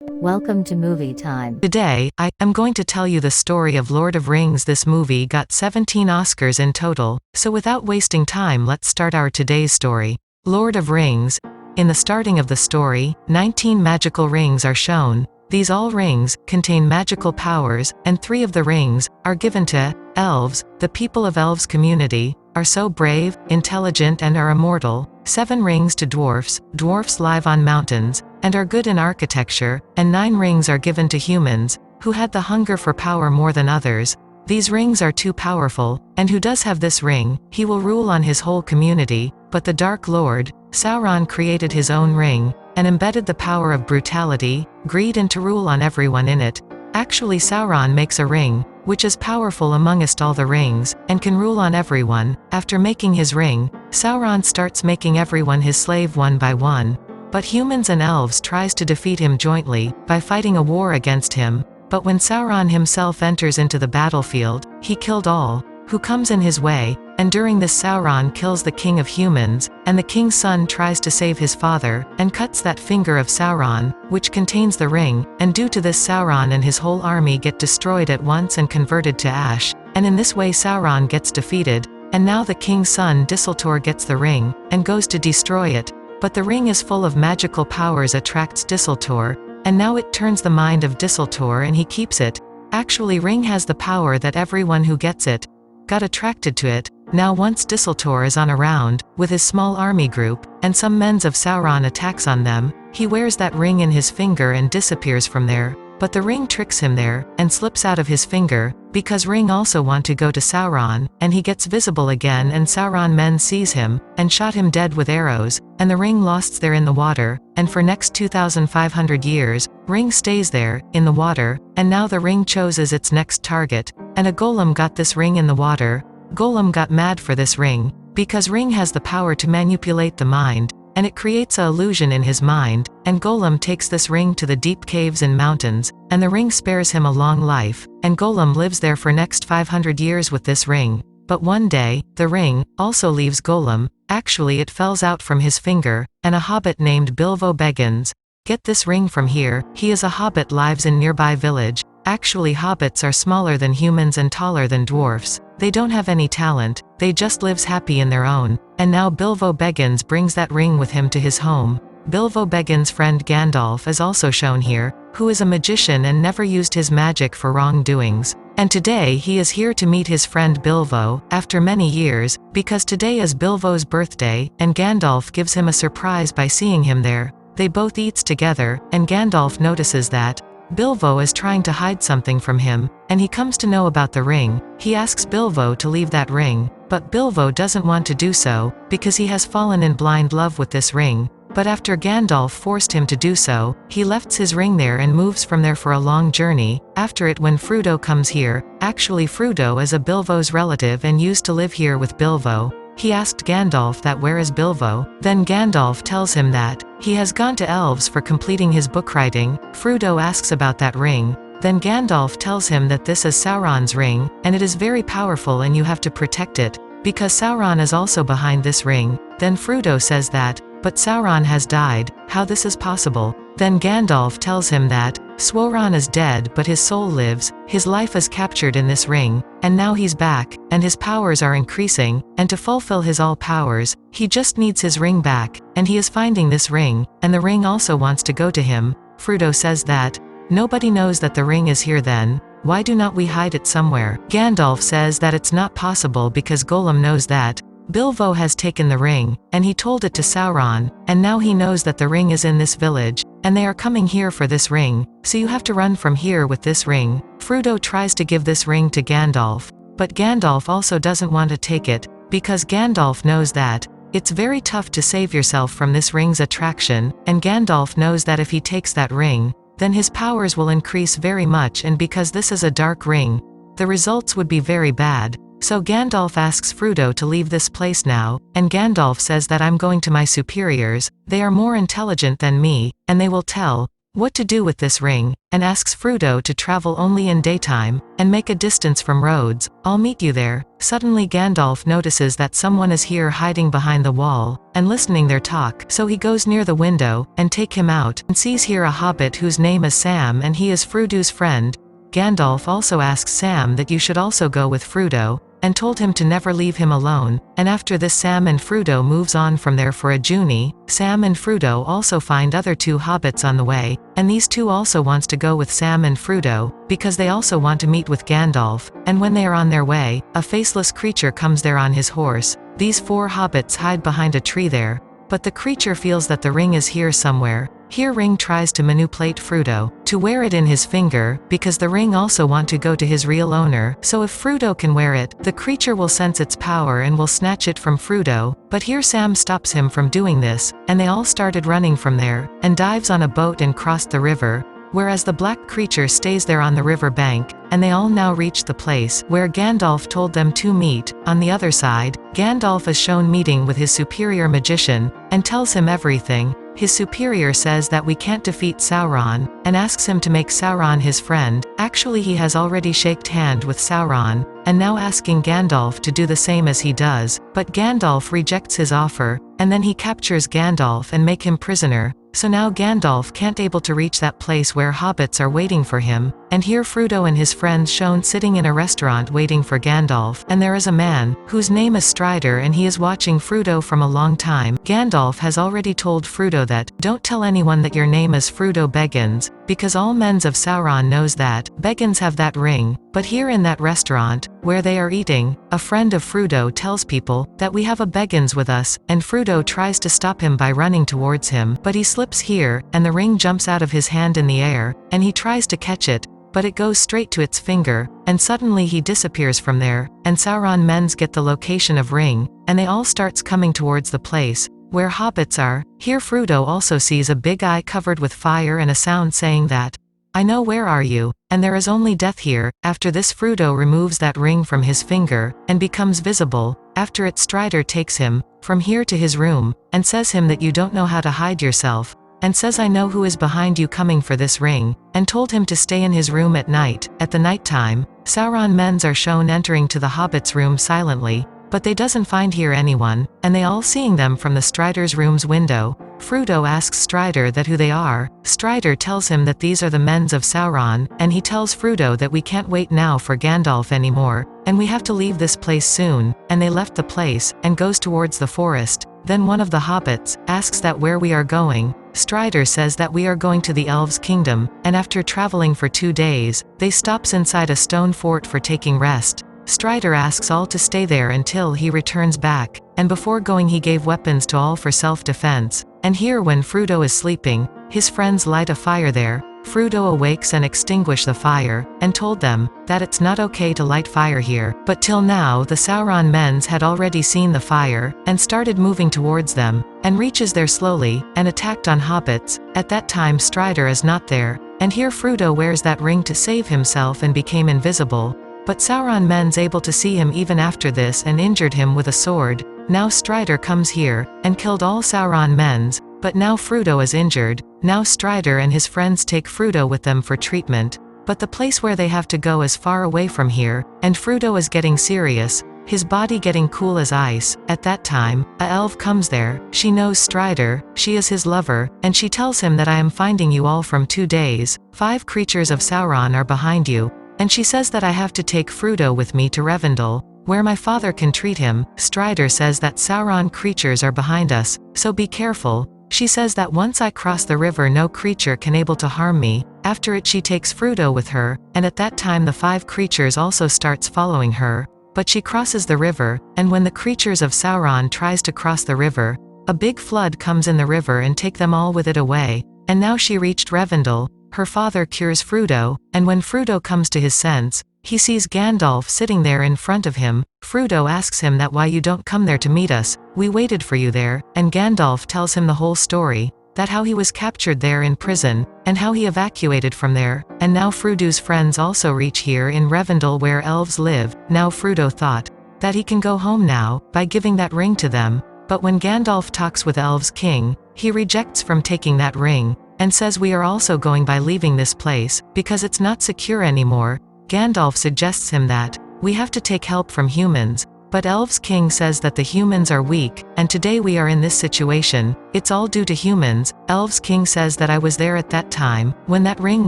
Welcome to Movie Time. Today, I am going to tell you the story of Lord of Rings. This movie got 17 Oscars in total, so without wasting time, let's start our today's story. Lord of Rings. In the starting of the story, 19 magical rings are shown. These all rings contain magical powers, and 3 of the rings are given to elves. The people of elves community are so brave, intelligent, and are immortal. 7 rings to dwarfs. Dwarfs live on mountains and are good in architecture, and 9 rings are given to humans, who had the hunger for power more than others. These rings are too powerful, and who does have this ring, he will rule on his whole community. But the Dark Lord, Sauron, created his own ring, and embedded the power of brutality, greed, and to rule on everyone in it. Actually, Sauron makes a ring, which is powerful amongst all the rings, and can rule on everyone. After making his ring, Sauron starts making everyone his slave one by one. But humans and elves tries to defeat him jointly, by fighting a war against him. But when Sauron himself enters into the battlefield, he killed all who comes in his way, and during this Sauron kills the king of humans, and the king's son tries to save his father, and cuts that finger of Sauron, which contains the ring, and due to this Sauron and his whole army get destroyed at once and converted to ash, and in this way Sauron gets defeated, and now the king's son Isildur gets the ring, and goes to destroy it. But the ring is full of magical powers, attracts Isildur, and now it turns the mind of Isildur and he keeps it. Actually, ring has the power that everyone who gets it got attracted to it. Now once Isildur is on a round, with his small army group, and some men of Sauron attacks on them, he wears that ring in his finger and disappears from there. But the ring tricks him there, and slips out of his finger, because ring also want to go to Sauron, and he gets visible again and Sauron men sees him, and shot him dead with arrows, and the ring lost there in the water, and for next 2,500 years, ring stays there, in the water, and now the ring chooses its next target, and a golem got this ring in the water. Golem got mad for this ring, because ring has the power to manipulate the mind, and it creates a illusion in his mind, and Golem takes this ring to the deep caves and mountains, and the ring spares him a long life, and Golem lives there for next 500 years with this ring. But one day, the ring also leaves Golem. Actually, it falls out from his finger, and a hobbit named Bilbo Baggins get this ring from here. He is a hobbit, lives in nearby village. Actually, hobbits are smaller than humans and taller than dwarfs. They don't have any talent, they just lives happy in their own. And now Bilbo Baggins brings that ring with him to his home. Bilbo Baggins' friend Gandalf is also shown here, who is a magician and never used his magic for wrongdoings. And today he is here to meet his friend Bilbo, after many years, because today is Bilbo's birthday, and Gandalf gives him a surprise by seeing him there. They both eats together, and Gandalf notices that Bilbo is trying to hide something from him, and he comes to know about the ring. He asks Bilbo to leave that ring, but Bilbo doesn't want to do so, because he has fallen in blind love with this ring. But after Gandalf forced him to do so, he left his ring there and moves from there for a long journey. After it, when Frodo comes here, actually Frodo is a Bilbo's relative and used to live here with Bilbo. He asked Gandalf that where is Bilbo, then Gandalf tells him that he has gone to elves for completing his book writing. Frodo asks about that ring, then Gandalf tells him that this is Sauron's ring, and it is very powerful and you have to protect it, because Sauron is also behind this ring. Then Frodo says that, but Sauron has died, how this is possible? Then Gandalf tells him that Sauron is dead but his soul lives, his life is captured in this ring, and now he's back, and his powers are increasing, and to fulfill his all powers, he just needs his ring back, and he is finding this ring, and the ring also wants to go to him. Frodo says that nobody knows that the ring is here, then why do not we hide it somewhere? Gandalf says that it's not possible because Golem knows that Bilbo has taken the ring, and he told it to Sauron, and now he knows that the ring is in this village, and they are coming here for this ring, so you have to run from here with this ring. Frodo tries to give this ring to Gandalf, but Gandalf also doesn't want to take it, because Gandalf knows that it's very tough to save yourself from this ring's attraction, and Gandalf knows that if he takes that ring, then his powers will increase very much, and because this is a dark ring, the results would be very bad. So Gandalf asks Frodo to leave this place now, and Gandalf says that I'm going to my superiors, they are more intelligent than me, and they will tell what to do with this ring, and asks Frodo to travel only in daytime, and make a distance from roads. "I'll meet you there." Suddenly Gandalf notices that someone is here hiding behind the wall, and listening their talk, so he goes near the window, and take him out, and sees here a hobbit whose name is Sam and he is Frodo's friend. Gandalf also asks Sam that you should also go with Frodo, and told him to never leave him alone, and after this Sam and Frodo moves on from there for a journey. Sam and Frodo also find other two hobbits on the way, and these two also wants to go with Sam and Frodo, because they also want to meet with Gandalf, and when they are on their way, a faceless creature comes there on his horse. These four hobbits hide behind a tree there, but the creature feels that the ring is here somewhere. Here Ring tries to manipulate Frodo to wear it in his finger, because the ring also want to go to his real owner, so if Frodo can wear it, the creature will sense its power and will snatch it from Frodo, but here Sam stops him from doing this, and they all started running from there, and dives on a boat and crossed the river, whereas the black creature stays there on the river bank, and they all now reach the place where Gandalf told them to meet. On the other side, Gandalf is shown meeting with his superior magician, and tells him everything. His superior says that we can't defeat Sauron, and asks him to make Sauron his friend. Actually he has already shaked hand with Sauron, and now asking Gandalf to do the same as he does, but Gandalf rejects his offer, and then he captures Gandalf and make him prisoner. So now Gandalf can't able to reach that place where hobbits are waiting for him, and here Frodo and his friends shown sitting in a restaurant waiting for Gandalf, and there is a man, whose name is Strider, and he is watching Frodo from a long time. Gandalf has already told Frodo that, "Don't tell anyone that your name is Frodo Baggins, because all men of Sauron knows that Baggins have that ring." But here in that restaurant, where they are eating, a friend of Frodo tells people that we have a Baggins with us, and Frodo tries to stop him by running towards him, but he slips here, and the ring jumps out of his hand in the air, and he tries to catch it, but it goes straight to its finger, and suddenly he disappears from there, and Sauron men's get the location of ring, and they all starts coming towards the place where hobbits are. Here Frodo also sees a big eye covered with fire and a sound saying that, "I know where are you, and there is only death here." After this Frodo removes that ring from his finger, and becomes visible. After it Strider takes him from here to his room, and says him that you don't know how to hide yourself, and says I know who is behind you coming for this ring, and told him to stay in his room at night. At the night time, Sauron men's are shown entering to the hobbits' room silently, but they doesn't find here anyone, and they all seeing them from the Strider's room's window. Frodo asks Strider that who they are. Strider tells him that these are the men of Sauron, and he tells Frodo that we can't wait now for Gandalf anymore, and we have to leave this place soon, and they left the place, and goes towards the forest. Then one of the hobbits asks that where we are going. Strider says that we are going to the elves' kingdom, and after traveling for 2 days, they stops inside a stone fort for taking rest. Strider asks all to stay there until he returns back, and before going he gave weapons to all for self-defense. And here when Frodo is sleeping, his friends light a fire there. Frodo awakes and extinguish the fire, and told them that it's not okay to light fire here. But till now the Sauron men's had already seen the fire, and started moving towards them, and reaches there slowly, and attacked on hobbits. At that time Strider is not there, and here Frodo wears that ring to save himself and became invisible. But Sauron men's able to see him even after this and injured him with a sword. Now Strider comes here, and killed all Sauron men's, but now Frodo is injured. Now Strider and his friends take Frodo with them for treatment. But the place where they have to go is far away from here, and Frodo is getting serious, his body getting cool as ice. At that time, a elf comes there. She knows Strider, she is his lover, and she tells him that I am finding you all from 2 days. 5 creatures of Sauron are behind you. And she says that I have to take Frodo with me to Rivendell, where my father can treat him. Strider says that Sauron creatures are behind us, so be careful. She says that once I cross the river no creature can able to harm me. After it she takes Frodo with her, and at that time the 5 creatures also starts following her. But she crosses the river, and when the creatures of Sauron tries to cross the river, a big flood comes in the river and take them all with it away. And now she reached Rivendell. Her father cures Frodo, and when Frodo comes to his sense, he sees Gandalf sitting there in front of him. Frodo asks him that why you don't come there to meet us, we waited for you there, and Gandalf tells him the whole story, that how he was captured there in prison, and how he evacuated from there, and now Frodo's friends also reach here in Rivendell where elves live. Now Frodo thought that he can go home now, by giving that ring to them, but when Gandalf talks with Elves' King, he rejects from taking that ring. and says we are also going by leaving this place, because it's not secure anymore. Gandalf suggests him that we have to take help from humans, but Elves King says that the humans are weak, and today we are in this situation, it's all due to humans. Elves King says that I was there at that time, when that ring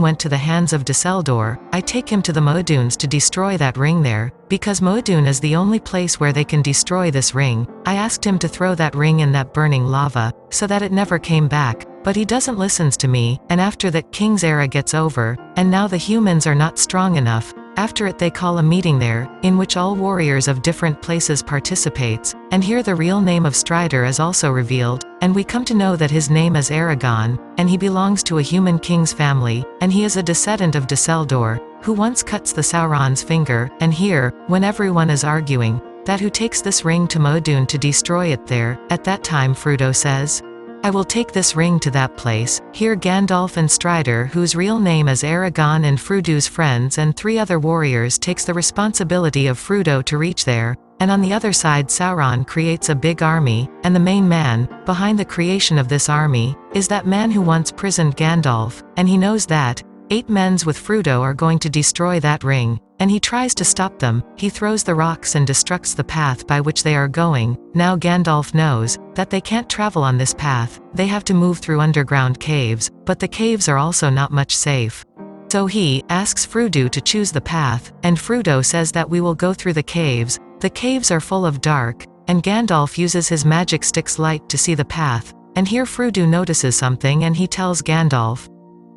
went to the hands of Duseldor. I take him to the Moadunes to destroy that ring there, because Moadune is the only place where they can destroy this ring. I asked him to throw that ring in that burning lava, so that it never came back, but he doesn't listen to me, and after that King's era gets over, and now the humans are not strong enough. After it they call a meeting there, in which all warriors of different places participates, and here the real name of Strider is also revealed, and we come to know that his name is Aragon, and he belongs to a human king's family, and he is a descendant of Duseldor, who once cuts the Sauron's finger, and here, when everyone is arguing, that who takes this ring to Moadune to destroy it there, at that time Frodo says, I will take this ring to that place. Here Gandalf and Strider, whose real name is Aragon, and Frodo's friends and 3 other warriors takes the responsibility of Frodo to reach there, and on the other side Sauron creates a big army, and the main man, behind the creation of this army, is that man who once prisoned Gandalf, and he knows that 8 men with Frodo are going to destroy that ring, and he tries to stop them. He throws the rocks and destructs the path by which they are going. Now Gandalf knows that they can't travel on this path, they have to move through underground caves, but the caves are also not much safe. So he asks Frodo to choose the path, and Frodo says that we will go through the caves. The caves are full of dark, and Gandalf uses his magic stick's light to see the path, and here Frodo notices something and he tells Gandalf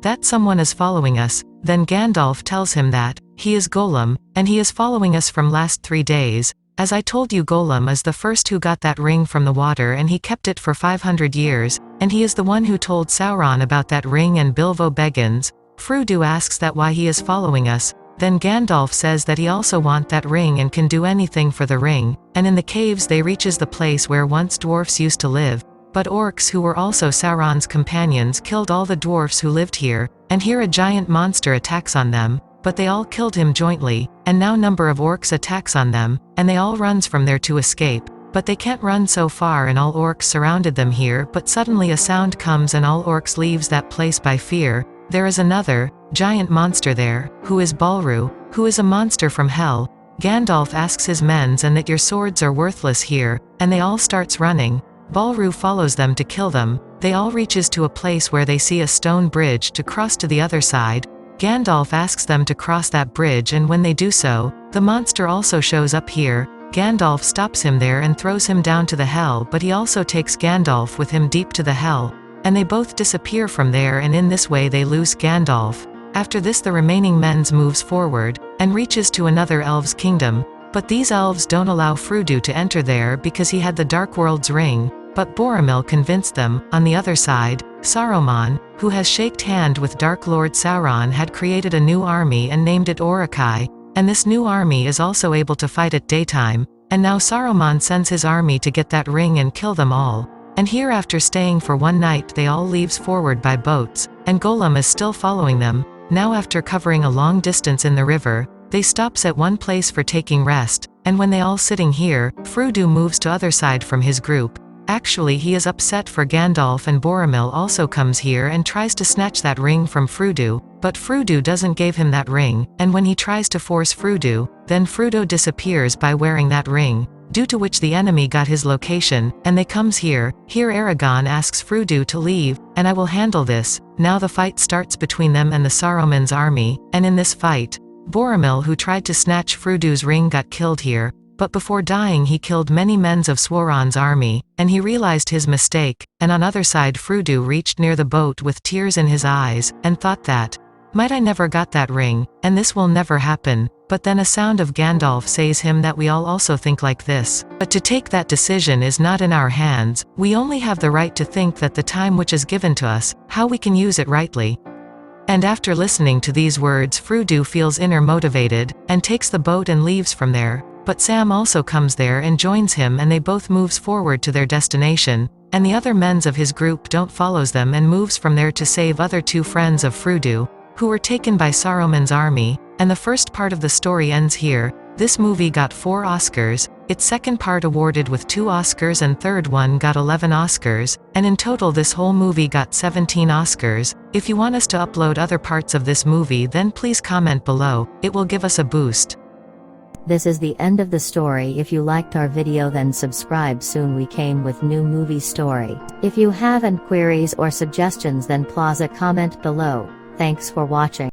that someone is following us. Then Gandalf tells him that he is Gollum, and he is following us from last 3 days. As I told you, Gollum is the first who got that ring from the water, and he kept it for 500 years, and he is the one who told Sauron about that ring and Bilbo Baggins. Frodo asks that why he is following us. Then Gandalf says that he also want that ring and can do anything for the ring, and in the caves they reaches the place where once dwarfs used to live. But orcs, who were also Sauron's companions, killed all the dwarfs who lived here, and here a giant monster attacks on them, but they all killed him jointly, and now number of orcs attacks on them, and they all runs from there to escape, but they can't run so far and all orcs surrounded them here, but suddenly a sound comes and all orcs leaves that place by fear. There is another giant monster there, who is Balru, who is a monster from hell. Gandalf asks his men and that your swords are worthless here, and they all starts running. Balru follows them to kill them. They all reaches to a place where they see a stone bridge to cross to the other side. Gandalf asks them to cross that bridge, and when they do so, the monster also shows up here. Gandalf stops him there and throws him down to the hell, but he also takes Gandalf with him deep to the hell, and they both disappear from there, and in this way they lose Gandalf. After this the remaining men moves forward, and reaches to another elves' kingdom, but these elves don't allow Frodo to enter there because he had the Dark World's ring. But Boromir convinced them. On the other side, Saruman, who has shaked hand with Dark Lord Sauron, had created a new army and named it Uruk-hai, and this new army is also able to fight at daytime, and now Saruman sends his army to get that ring and kill them all. And here, after staying for 1 night, they all leaves forward by boats, and Gollum is still following them. Now after covering a long distance in the river, they stops at one place for taking rest, and when they all sitting here, Frodo moves to other side from his group. Actually he is upset for Gandalf, and Boromir also comes here and tries to snatch that ring from Frodo, but Frodo doesn't give him that ring, and when he tries to force Frodo, then Frodo disappears by wearing that ring, due to which the enemy got his location, and they comes here. Here Aragon asks Frodo to leave, and I will handle this. Now the fight starts between them and the Saruman's army, and in this fight, Boromir, who tried to snatch Frodo's ring, got killed here. But before dying he killed many men of Sauron's army, and he realized his mistake, and on other side Frodo reached near the boat with tears in his eyes, and thought that, might I never got that ring, and this will never happen. But then a sound of Gandalf says him that we all also think like this. But to take that decision is not in our hands, we only have the right to think that the time which is given to us, how we can use it rightly. And after listening to these words Frodo feels inner motivated, and takes the boat and leaves from there. But Sam also comes there and joins him, and they both moves forward to their destination, and the other men of his group don't follows them and moves from there to save other 2 friends of Frodo, who were taken by Saruman's army, and the first part of the story ends here. This movie got 4 Oscars, Its second part awarded with 2 Oscars and third one got 11 Oscars, and in total this whole movie got 17 Oscars. If you want us to upload other parts of this movie, then please comment below, it will give us a boost. This is the end of the story. If you liked our video, then subscribe. Soon we came with new movie story. If you have any queries or suggestions, then please comment below. Thanks for watching.